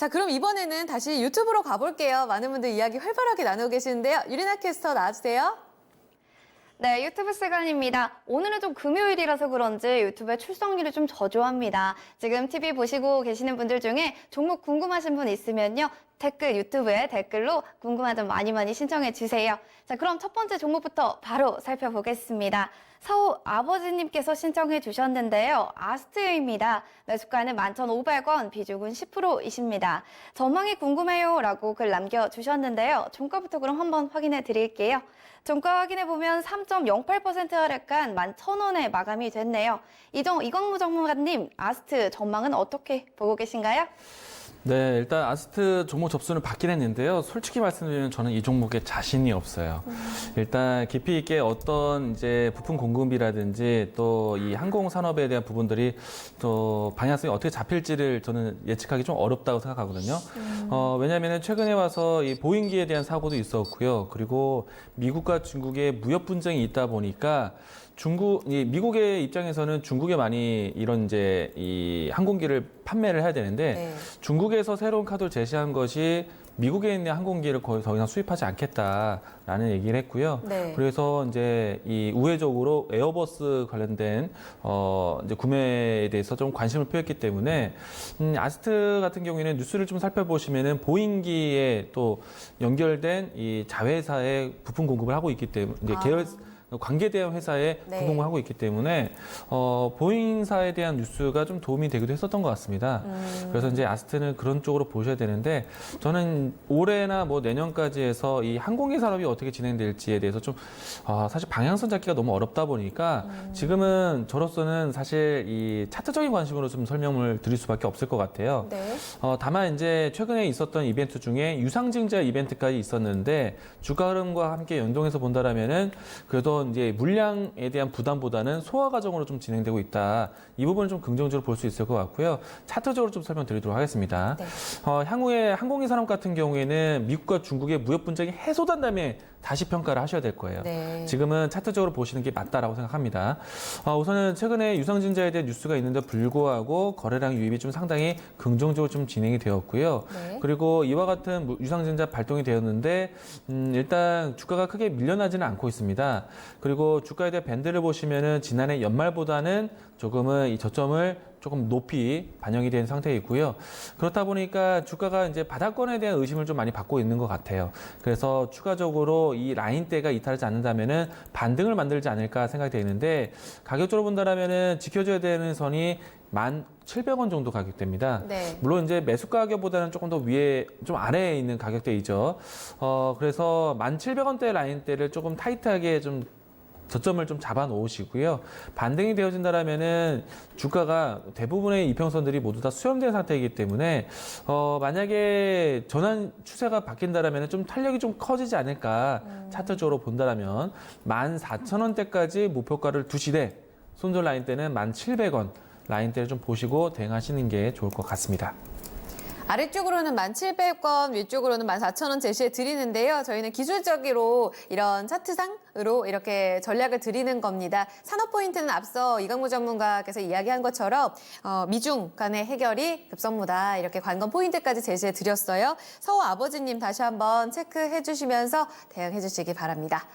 자, 그럼 이번에는 다시 유튜브로 가볼게요. 많은 분들 이야기 활발하게 나누고 계시는데요. 유리나 캐스터 나와주세요. 네, 유튜브 시간입니다. 오늘은 좀 금요일이라서 그런지 유튜브의 출석률이 좀 저조합니다. 지금 TV 보시고 계시는 분들 중에 종목 궁금하신 분 있으면요. 유튜브에 댓글로 궁금한 점 많이 신청해 주세요. 자, 그럼 첫 번째 종목부터 바로 살펴보겠습니다. 서우 아버지님께서 신청해 주셨는데요. 아스트입니다. 매수가는 11,500원, 비중은 10%이십니다. 전망이 궁금해요 라고 글 남겨주셨는데요. 종가부터 그럼 한번 확인해 드릴게요. 종가 확인해 보면 3.08% 하락한 11,000원에 마감이 됐네요. 이광무 전문가님, 아스트 전망은 어떻게 보고 계신가요? 네, 일단 아스트 종목 접수는 받긴 했는데요. 솔직히 말씀드리면 저는 이 종목에 자신이 없어요. 일단 깊이 있게 어떤 이제 부품 공급이라든지 또 이 항공 산업에 대한 부분들이 또 방향성이 어떻게 잡힐지를 저는 예측하기 좀 어렵다고 생각하거든요. 왜냐하면 최근에 와서 이 보잉기에 대한 사고도 있었고요. 그리고 미국과 중국의 무역 분쟁이 있다 보니까 미국의 입장에서는 중국에 많이 이런 이제 이 항공기를 판매를 해야 되는데 네. 중국에서 새로운 카드를 제시한 것이 미국에 있는 항공기를 거의 더 이상 수입하지 않겠다라는 얘기를 했고요. 네. 그래서 이제 이 우회적으로 에어버스 관련된 이제 구매에 대해서 좀 관심을 표했기 때문에 아스트 같은 경우에는 뉴스를 좀 살펴보시면은 보잉기에 또 연결된 이 자회사의 부품 공급을 하고 있기 때문에 이제 계열 관계대한 회사에 네. 공급을 하고 있기 때문에 보잉사에 대한 뉴스가 좀 도움이 되기도 했었던 것 같습니다. 그래서 이제 아스트는 그런 쪽으로 보셔야 되는데 저는 올해나 뭐 내년까지 해서 이 항공기 산업이 어떻게 진행될지에 대해서 좀 사실 방향성 잡기가 너무 어렵다 보니까 지금은 저로서는 사실 이 차트적인 관심으로 좀 설명을 드릴 수밖에 없을 것 같아요. 네. 다만 이제 최근에 있었던 이벤트 중에 유상증자 이벤트까지 있었는데 주가 흐름과 함께 연동해서 본다라면은 그래도 이제 물량에 대한 부담보다는 소화 과정으로 좀 진행되고 있다. 이 부분을 좀 긍정적으로 볼 수 있을 것 같고요. 차트적으로 좀 설명드리도록 하겠습니다. 네. 향후에 항공기 산업 같은 경우에는 미국과 중국의 무역 분쟁이 해소된 다음에 다시 평가를 하셔야 될 거예요. 네. 지금은 차트적으로 보시는 게 맞다라고 생각합니다. 우선은 최근에 유상증자에 대한 뉴스가 있는데 불구하고 거래량 유입이 좀 상당히 긍정적으로 좀 진행이 되었고요. 네. 그리고 이와 같은 유상증자 발동이 되었는데 일단 주가가 크게 밀려나지는 않고 있습니다. 그리고 주가에 대한 밴드를 보시면은 지난해 연말보다는 조금은 이 저점을 조금 높이 반영이 된 상태이고요. 그렇다 보니까 주가가 이제 바닥권에 대한 의심을 좀 많이 받고 있는 것 같아요. 그래서 추가적으로 이 라인대가 이탈하지 않는다면은 반등을 만들지 않을까 생각이 되는데 가격적으로 본다면은 지켜줘야 되는 선이 1,700원 정도 가격대입니다. 네. 물론 이제 매수 가격보다는 조금 더 위에, 좀 아래에 있는 가격대이죠. 그래서 1,700원대 라인대를 조금 타이트하게 좀 저점을 좀 잡아 놓으시고요. 반등이 되어진다라면은 주가가 대부분의 이평선들이 모두 다 수렴된 상태이기 때문에 만약에 전환 추세가 바뀐다라면 좀 탄력이 좀 커지지 않을까 차트적으로 본다라면 14,000원대까지 목표가를 두시되 손절 라인대는 1,700원 라인대를 좀 보시고 대응하시는 게 좋을 것 같습니다. 아래쪽으로는 1,700원, 위쪽으로는 14,000원 제시해 드리는데요. 저희는 기술적으로 이런 차트상으로 이렇게 전략을 드리는 겁니다. 산업 포인트는 앞서 이광무 전문가께서 이야기한 것처럼 미중 간의 해결이 급선무다. 이렇게 관건 포인트까지 제시해 드렸어요. 서우 아버지님 다시 한번 체크해 주시면서 대응해 주시기 바랍니다.